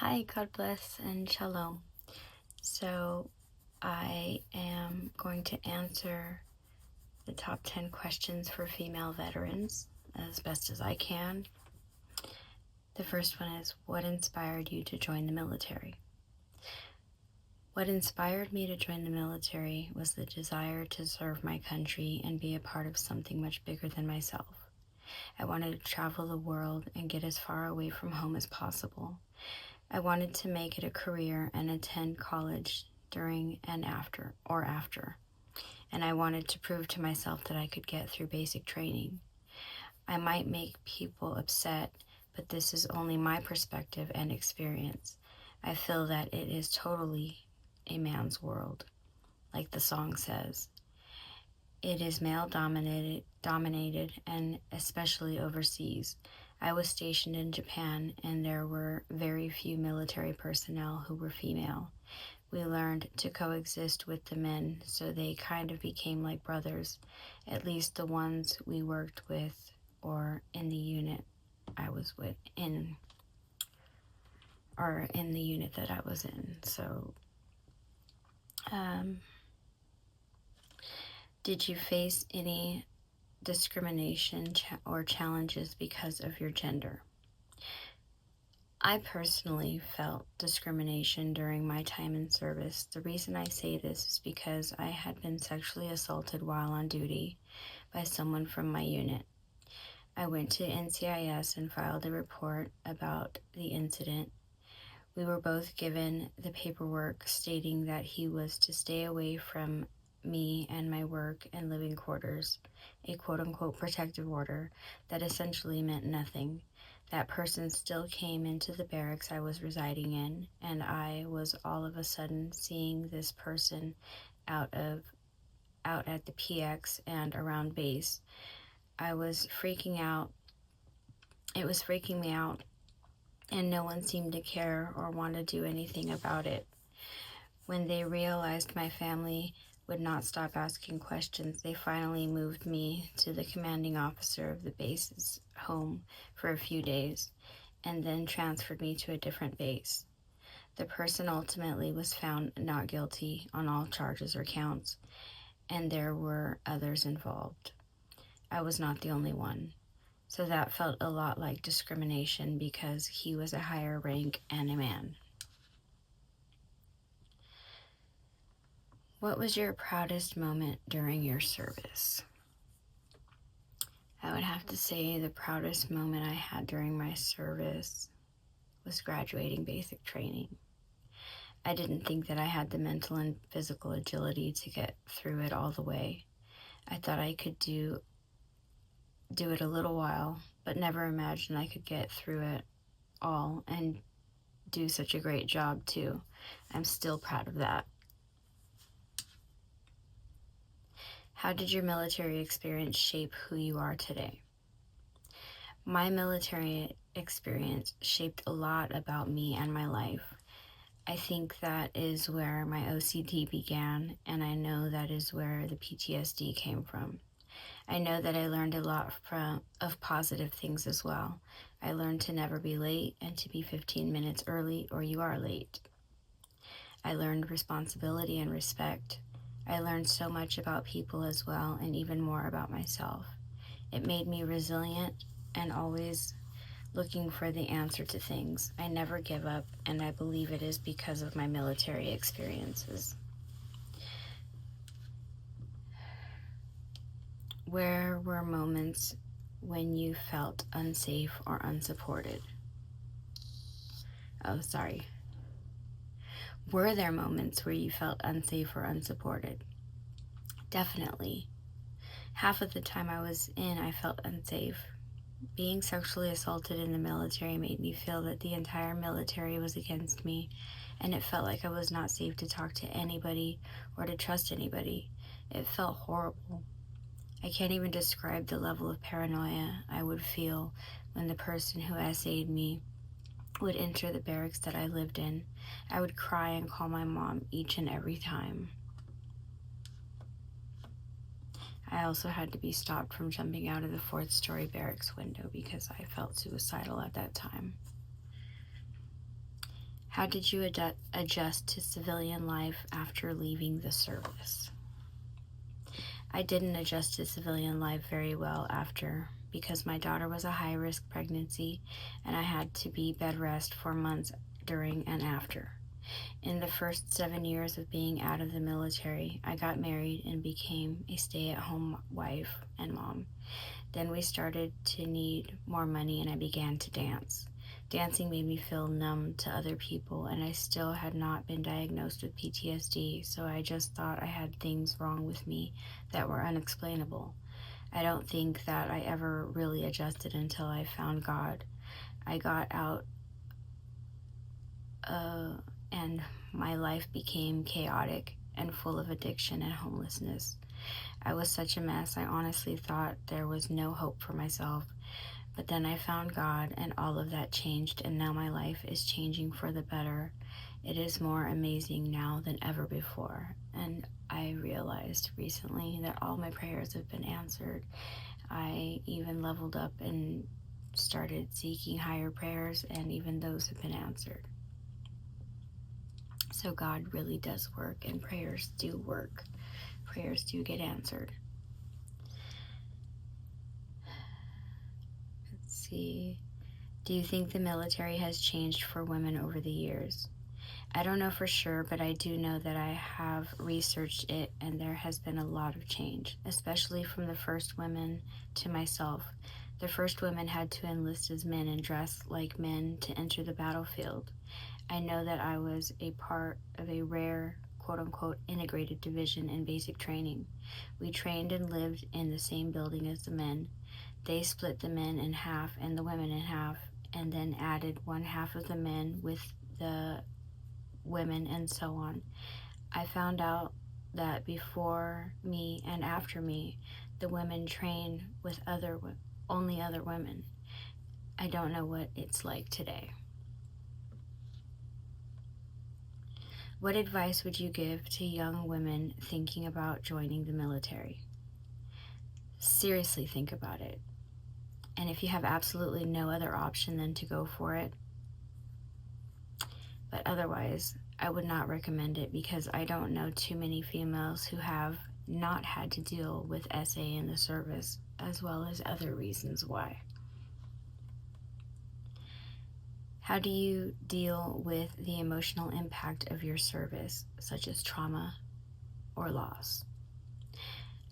Hi, God bless and shalom. So, I am going to answer the top 10 questions for female veterans as best as I can. The first one is, what inspired you to join the military? What inspired me to join the military was the desire to serve my country and be a part of something much bigger than myself. I wanted to travel the world and get as far away from home as possible. I wanted to make it a career and attend college during and after, and I wanted to prove to myself that I could get through basic training. I might make people upset, but this is only my perspective and experience. I feel that it is totally a man's world, like the song says. It is male dominated, and especially overseas. I was stationed in Japan, and there were very few military personnel who were female. We learned to coexist with the men, so they kind of became like brothers, at least the ones we worked with or in the unit I was in the unit that I was in. So, did you face any discrimination or challenges because of your gender? I personally felt discrimination during my time in service. The reason I say this is because I had been sexually assaulted while on duty by someone from my unit. I went to NCIS and filed a report about the incident. We were both given the paperwork stating that he was to stay away from me and my work and living quarters, a quote-unquote protective order that essentially meant nothing. That person still came into the barracks I was residing in, and I was all of a sudden seeing this person out at the PX and around base. I was freaking out. It was freaking me out, and no one seemed to care or want to do anything about it. When they realized my family would not stop asking questions, they finally moved me to the commanding officer of the base's home for a few days, and then transferred me to a different base. The person ultimately was found not guilty on all charges or counts, and there were others involved. I was not the only one. So that felt a lot like discrimination because he was a higher rank and a man. What was your proudest moment during your service? I would have to say the proudest moment I had during my service was graduating basic training. I didn't think that I had the mental and physical agility to get through it all the way. I thought I could do it a little while, but never imagined I could get through it all and do such a great job too. I'm still proud of that. How did your military experience shape who you are today? My military experience shaped a lot about me and my life. I think that is where my OCD began, and I know that is where the PTSD came from. I know that I learned a lot of positive things as well. I learned to never be late and to be 15 minutes early or you are late. I learned responsibility and respect. I learned so much about people as well, and even more about myself. It made me resilient and always looking for the answer to things. I never give up, and I believe it is because of my military experiences. Where were moments when you felt unsafe or unsupported? Were there moments where you felt unsafe or unsupported? Definitely. Half of the time I was in, I felt unsafe. Being sexually assaulted in the military made me feel that the entire military was against me, and it felt like I was not safe to talk to anybody or to trust anybody. It felt horrible. I can't even describe the level of paranoia I would feel when the person who essayed me would enter the barracks that I lived in. I would cry and call my mom each and every time. I also had to be stopped from jumping out of the 4th-story barracks window because I felt suicidal at that time. How did you adjust to civilian life after leaving the service? I didn't adjust to civilian life very well after, because my daughter was a high-risk pregnancy and I had to be bed rest for months during and after. In the first 7 years of being out of the military, I got married and became a stay-at-home wife and mom. Then we started to need more money and I began to dance. Dancing made me feel numb to other people, and I still had not been diagnosed with PTSD, so I just thought I had things wrong with me that were unexplainable. I don't think that I ever really adjusted until I found God. I got out and my life became chaotic and full of addiction and homelessness. I was such a mess, I honestly thought there was no hope for myself. But then I found God and all of that changed, and now my life is changing for the better. It is more amazing now than ever before. And I realized recently that all my prayers have been answered. I even leveled up and started seeking higher prayers, and even those have been answered. So God really does work, and prayers do work. Prayers do get answered. Let's see. Do you think the military has changed for women over the years? I don't know for sure, but I do know that I have researched it, and there has been a lot of change, especially from the first women to myself. The first women had to enlist as men and dress like men to enter the battlefield. I know that I was a part of a rare, quote-unquote, integrated division in basic training. We trained and lived in the same building as the men. They split the men in half and the women in half, and then added one half of the men with the women, and so on. I found out that before me and after me, the women train with only other women. I don't know what it's like today. What advice would you give to young women thinking about joining the military? Seriously think about it. And if you have absolutely no other option than to go for it, but otherwise, I would not recommend it, because I don't know too many females who have not had to deal with SA in the service, as well as other reasons why. How do you deal with the emotional impact of your service, such as trauma or loss?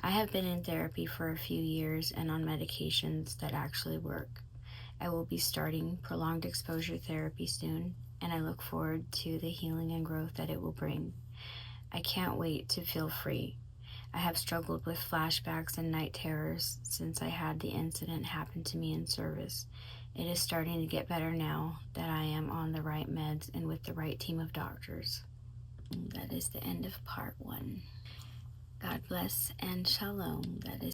I have been in therapy for a few years and on medications that actually work. I will be starting prolonged exposure therapy soon, and I look forward to the healing and growth that it will bring. I can't wait to feel free. I have struggled with flashbacks and night terrors since I had the incident happen to me in service. It is starting to get better now that I am on the right meds and with the right team of doctors. That is the end of part 1. God bless and shalom. That is